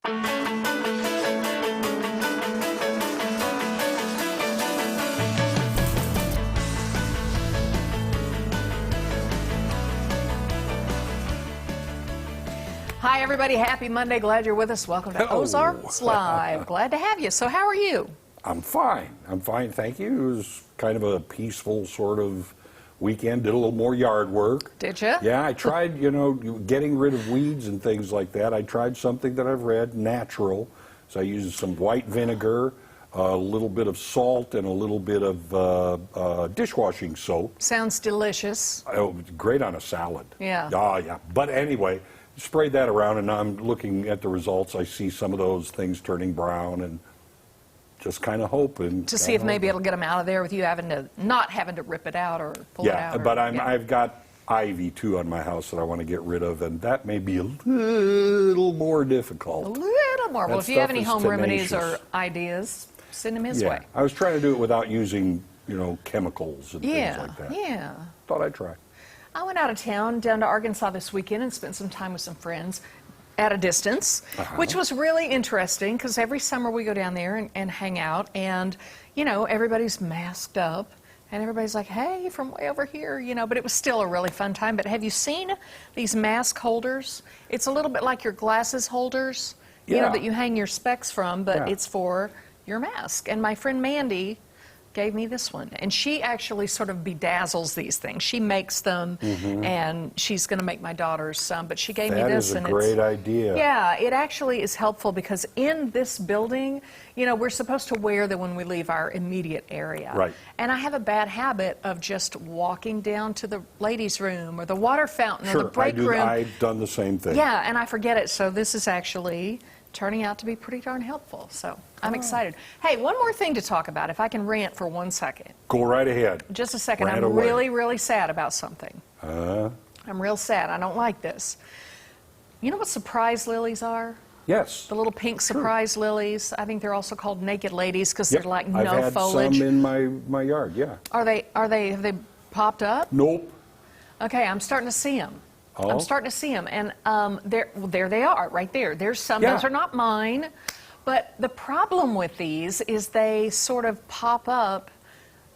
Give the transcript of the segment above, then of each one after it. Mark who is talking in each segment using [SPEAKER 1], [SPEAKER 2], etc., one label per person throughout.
[SPEAKER 1] Hi, everybody. Happy Monday. Glad you're with us. Welcome to Ozarks Live. Glad to have you. So how are you?
[SPEAKER 2] I'm fine. I'm fine, thank you. It was kind of a peaceful sort of weekend. Did a little more yard work.
[SPEAKER 1] Did you?
[SPEAKER 2] Yeah, I tried, getting rid of weeds and things like that. I tried something that I've read, natural. So I used some white vinegar, a little bit of salt, and a little bit of dishwashing soap.
[SPEAKER 1] Sounds delicious.
[SPEAKER 2] Oh, great on a salad.
[SPEAKER 1] Yeah.
[SPEAKER 2] Yeah. But anyway, sprayed that around, and I'm looking at the results. I see some of those things turning brown, and just kind of hoping
[SPEAKER 1] to see if maybe it'll get them out of there with you not having to rip it out or pull it out.
[SPEAKER 2] Yeah, but I've got ivy too on my house that I want to get rid of, and that may be a little more difficult.
[SPEAKER 1] A little more. Well, if you have any home remedies or ideas, send them his way.
[SPEAKER 2] I was trying to do it without using, chemicals and things like that.
[SPEAKER 1] Yeah.
[SPEAKER 2] Thought I'd try.
[SPEAKER 1] I went out of town, down to Arkansas this weekend, and spent some time with some friends at a distance, which was really interesting because every summer we go down there and hang out, and, everybody's masked up, and everybody's like, hey, from way over here, but it was still a really fun time. But have you seen these mask holders? It's a little bit like your glasses holders, that you hang your specs from, but it's for your mask. And my friend Mandy gave me this one, and she actually sort of bedazzles these things. She makes them, and she's going to make my daughters some, but she gave me this.
[SPEAKER 2] That is a great idea.
[SPEAKER 1] Yeah, it actually is helpful because in this building, we're supposed to wear them when we leave our immediate area.
[SPEAKER 2] Right.
[SPEAKER 1] And I have a bad habit of just walking down to the ladies' room or the water fountain or the break room.
[SPEAKER 2] I've done the same thing.
[SPEAKER 1] Yeah, and I forget it, so this is actually turning out to be pretty darn helpful. So I'm excited. Hey, one more thing to talk about, if I can rant for 1 second.
[SPEAKER 2] Go right ahead.
[SPEAKER 1] Just a second.
[SPEAKER 2] Rant
[SPEAKER 1] I'm
[SPEAKER 2] away.
[SPEAKER 1] really, really sad about something. I'm real sad. I don't like this. You know what surprise lilies are?
[SPEAKER 2] Yes.
[SPEAKER 1] The little pink surprise lilies. I think they're also called naked ladies because they're like no
[SPEAKER 2] I've had
[SPEAKER 1] foliage.
[SPEAKER 2] some in my yard, yeah.
[SPEAKER 1] Have they popped up?
[SPEAKER 2] Nope.
[SPEAKER 1] Okay, I'm starting to see them.
[SPEAKER 2] Oh.
[SPEAKER 1] I'm starting to see them, and there they are, right there. There's some.
[SPEAKER 2] Yeah.
[SPEAKER 1] Those are not mine, but the problem with these is they sort of pop up,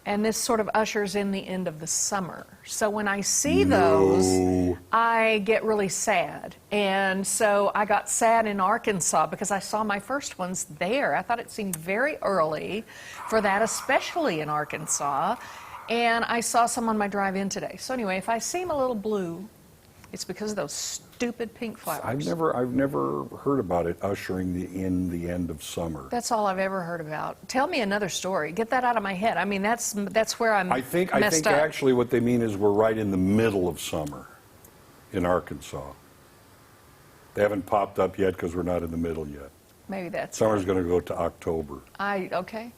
[SPEAKER 1] and this sort of ushers in the end of the summer. So when I see those, I get really sad, and so I got sad in Arkansas because I saw my first ones there. I thought it seemed very early for that, especially in Arkansas, and I saw some on my drive in today. So anyway, if I seem a little blue, it's because of those stupid pink flowers.
[SPEAKER 2] I've never heard about it ushering the end of summer.
[SPEAKER 1] That's all I've ever heard about. Tell me another story. Get that out of my head. I mean, that's where I'm
[SPEAKER 2] I think
[SPEAKER 1] messed up.
[SPEAKER 2] actually what they mean is we're right in the middle of summer in Arkansas. They haven't popped up yet because we're not in the middle yet.
[SPEAKER 1] Maybe that's
[SPEAKER 2] Summer's going to go to October.
[SPEAKER 1] Okay.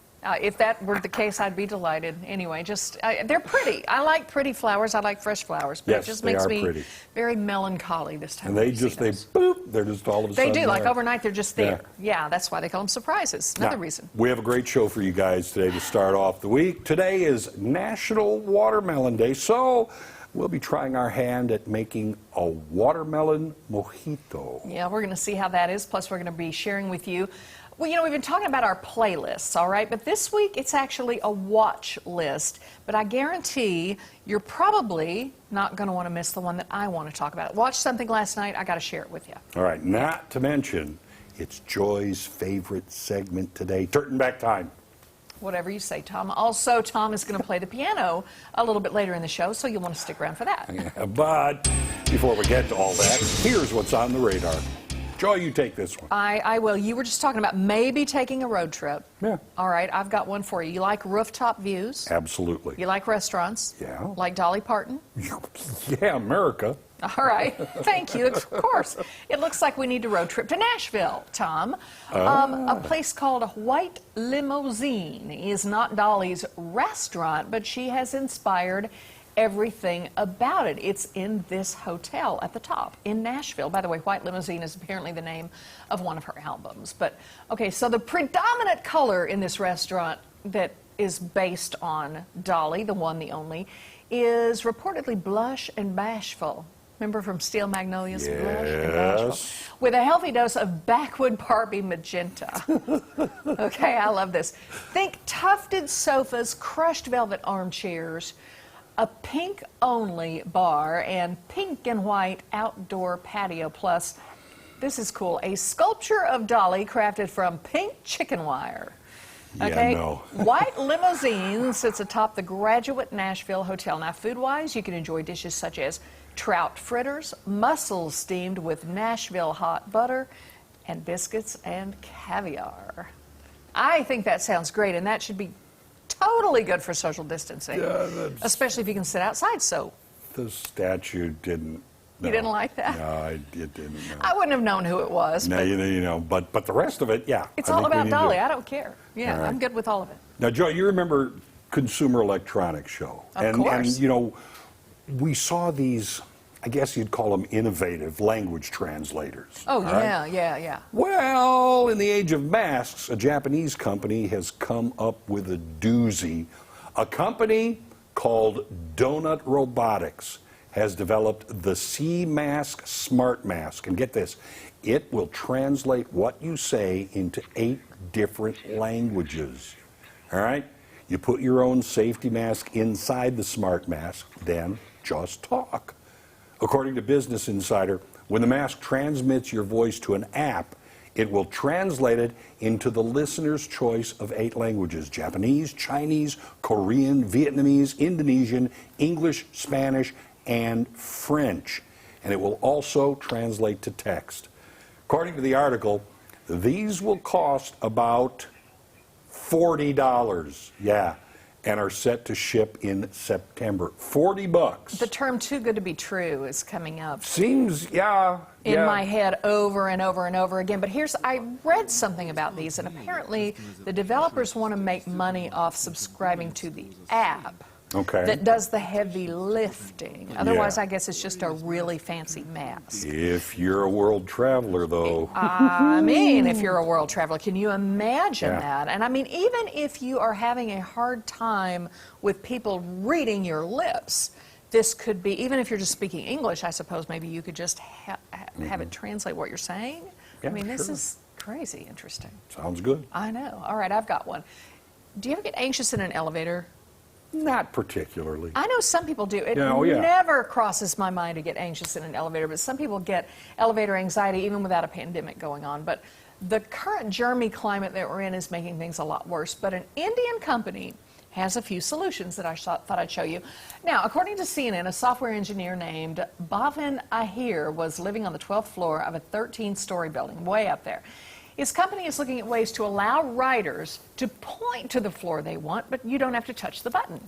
[SPEAKER 1] If that were the case, I'd be delighted. Anyway, they're pretty. I like pretty flowers. I like fresh flowers. But
[SPEAKER 2] Yes,
[SPEAKER 1] it just
[SPEAKER 2] they
[SPEAKER 1] makes
[SPEAKER 2] are
[SPEAKER 1] me
[SPEAKER 2] pretty.
[SPEAKER 1] very melancholy this time.
[SPEAKER 2] And they're just all of a sudden
[SPEAKER 1] They do. Like
[SPEAKER 2] there.
[SPEAKER 1] overnight, they're just there. Yeah, that's why they call them surprises. Another reason.
[SPEAKER 2] We have a great show for you guys today to start off the week. Today is National Watermelon Day, so we'll be trying our hand at making a watermelon mojito.
[SPEAKER 1] Yeah, we're going to see how that is. Plus, we're going to be sharing with you. Well, we've been talking about our playlists, all right? But this week, it's actually a watch list. But I guarantee you're probably not going to want to miss the one that I want to talk about. Watched something last night. I got to share it with you.
[SPEAKER 2] All right, not to mention, it's Joy's favorite segment today, Turton Back Time.
[SPEAKER 1] Whatever you say, Tom. Also, Tom is going to play the piano a little bit later in the show, so you'll want to stick around for that.
[SPEAKER 2] Yeah, but before we get to all that, here's what's on the radar. Joy, you take this one.
[SPEAKER 1] I will. You were just talking about maybe taking a road trip.
[SPEAKER 2] Yeah.
[SPEAKER 1] All right, I've got one for you. You like rooftop views?
[SPEAKER 2] Absolutely.
[SPEAKER 1] You like restaurants?
[SPEAKER 2] Yeah.
[SPEAKER 1] Like Dolly Parton?
[SPEAKER 2] Yeah, America.
[SPEAKER 1] All right. Thank you. Of course. It looks like we need to road trip to Nashville, Tom. A place called White Limousine is not Dolly's restaurant, but she has inspired everything about it. It's in this hotel at the top in Nashville. By the way, White Limousine is apparently the name of one of her albums. But, okay, so the predominant color in this restaurant that is based on Dolly, the one, the only, is reportedly blush and bashful. Remember from Steel Magnolias Blush in
[SPEAKER 2] Yes.
[SPEAKER 1] Nashville? With a healthy dose of backwood Barbie magenta. Okay, I love this. Think tufted sofas, crushed velvet armchairs, a pink-only bar, and pink and white outdoor patio. Plus, this is cool, a sculpture of Dolly crafted from pink chicken wire. Okay,
[SPEAKER 2] Yeah, no.
[SPEAKER 1] white limousine sits atop the Graduate Nashville Hotel. Now, food-wise, you can enjoy dishes such as trout fritters, mussels steamed with Nashville hot butter, and biscuits and caviar. I think that sounds great, and that should be totally good for social distancing, especially if you can sit outside. So
[SPEAKER 2] The statue didn't. No.
[SPEAKER 1] You didn't like that?
[SPEAKER 2] No, it didn't. No.
[SPEAKER 1] I wouldn't have known who it was.
[SPEAKER 2] No,
[SPEAKER 1] But
[SPEAKER 2] you know, but the rest of it, yeah.
[SPEAKER 1] it's
[SPEAKER 2] I
[SPEAKER 1] all
[SPEAKER 2] think we
[SPEAKER 1] about
[SPEAKER 2] need to-
[SPEAKER 1] Dolly. I don't care. Yeah,
[SPEAKER 2] All right.
[SPEAKER 1] I'm good with all of it.
[SPEAKER 2] Now, Joe, you remember Consumer Electronics Show?
[SPEAKER 1] Of course.
[SPEAKER 2] And, you know, we saw these, I guess you'd call them innovative language translators.
[SPEAKER 1] Oh,
[SPEAKER 2] all right?
[SPEAKER 1] yeah.
[SPEAKER 2] Well, in the age of masks, a Japanese company has come up with a doozy. A company called Donut Robotics has developed the C-Mask Smart Mask. And get this, it will translate what you say into 8 different languages. All right? You put your own safety mask inside the smart mask, then just talk. According to Business Insider, when the mask transmits your voice to an app, it will translate it into the listener's choice of 8 languages: Japanese, Chinese, Korean, Vietnamese, Indonesian, English, Spanish, and French. And it will also translate to text. According to the article, these will cost about $40. Yeah. And are set to ship in September. $40.
[SPEAKER 1] The term "too good to be true" is coming up
[SPEAKER 2] Seems, yeah.
[SPEAKER 1] in my head over and over and over again. But I read something about these, and apparently the developers want to make money off subscribing to the app
[SPEAKER 2] Okay.
[SPEAKER 1] that does the heavy lifting. Otherwise,
[SPEAKER 2] Yeah.
[SPEAKER 1] I guess it's just a really fancy mask.
[SPEAKER 2] If you're a world traveler, though.
[SPEAKER 1] I mean, if you're a world traveler, can you imagine
[SPEAKER 2] Yeah.
[SPEAKER 1] that? And I mean, even if you are having a hard time with people reading your lips, this could be, even if you're just speaking English, I suppose maybe you could just have it translate what you're saying.
[SPEAKER 2] Yeah,
[SPEAKER 1] I mean, this
[SPEAKER 2] sure.
[SPEAKER 1] is crazy interesting.
[SPEAKER 2] Sounds good.
[SPEAKER 1] I know. All right, I've got one. Do you ever get anxious in an elevator?
[SPEAKER 2] Not particularly.
[SPEAKER 1] I know some people do. It
[SPEAKER 2] Yeah, oh, yeah.
[SPEAKER 1] never crosses my mind to get anxious in an elevator, but some people get elevator anxiety even without a pandemic going on. But the current germy climate that we're in is making things a lot worse. But an Indian company has a few solutions that I thought I'd show you. Now, according to CNN, a software engineer named Bhavin Ahir was living on the 12th floor of a 13-story building, way up there. His company is looking at ways to allow riders to point to the floor they want, but you don't have to touch the button.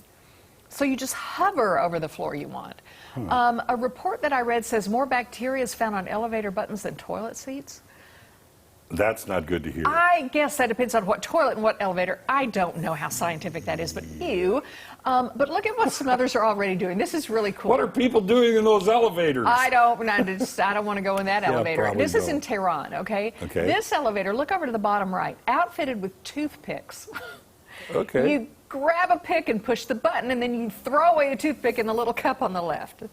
[SPEAKER 1] So you just hover over the floor you want. A report that I read says more bacteria is found on elevator buttons than toilet seats.
[SPEAKER 2] That's not good to hear.
[SPEAKER 1] I guess that depends on what toilet and what elevator. I don't know how scientific that is, but ew. But look at what some others are already doing. This is really cool.
[SPEAKER 2] What are people doing in those elevators?
[SPEAKER 1] I don't want to go in that elevator.
[SPEAKER 2] probably
[SPEAKER 1] This is in
[SPEAKER 2] don't.
[SPEAKER 1] Tehran, okay?
[SPEAKER 2] Okay.
[SPEAKER 1] This elevator, look over to the bottom right, outfitted with toothpicks.
[SPEAKER 2] Okay.
[SPEAKER 1] You grab a pick and push the button, and then you throw away the toothpick in the little cup on the left.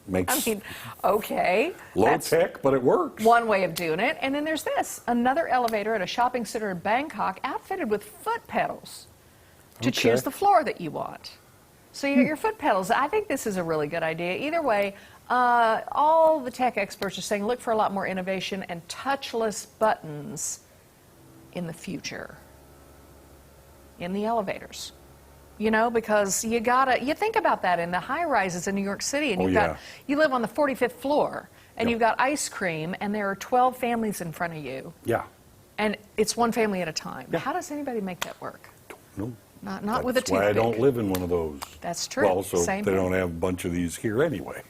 [SPEAKER 2] Makes
[SPEAKER 1] I mean, okay.
[SPEAKER 2] low
[SPEAKER 1] that's
[SPEAKER 2] tech, but it works.
[SPEAKER 1] one way of doing it. And then there's this, another elevator at a shopping center in Bangkok outfitted with foot pedals to
[SPEAKER 2] Okay.
[SPEAKER 1] choose the floor that you want. So you get your foot pedals. I think this is a really good idea. Either way, all the tech experts are saying look for a lot more innovation and touchless buttons in the future in the elevators. You know, because you think about that in the high rises in New York City, and
[SPEAKER 2] Oh, yeah.
[SPEAKER 1] you live on the 45th floor, and
[SPEAKER 2] Yep.
[SPEAKER 1] you've got ice cream, and there are 12 families in front of you,
[SPEAKER 2] Yeah.
[SPEAKER 1] and it's one family at a time.
[SPEAKER 2] Yeah.
[SPEAKER 1] How does anybody make that work?
[SPEAKER 2] No.
[SPEAKER 1] Not with a
[SPEAKER 2] That's why I
[SPEAKER 1] toothpick.
[SPEAKER 2] don't live in one of those.
[SPEAKER 1] That's true.
[SPEAKER 2] Well, so
[SPEAKER 1] Same
[SPEAKER 2] they
[SPEAKER 1] here.
[SPEAKER 2] don't have a bunch of these here anyway.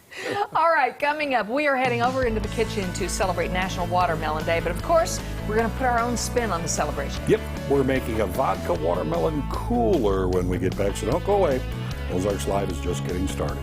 [SPEAKER 1] All right, coming up, we are heading over into the kitchen to celebrate National Watermelon Day, but of course, we're going to put our own spin on the celebration.
[SPEAKER 2] Yep, we're making a vodka watermelon cooler when we get back, so don't go away. Ozarks Live is just getting started.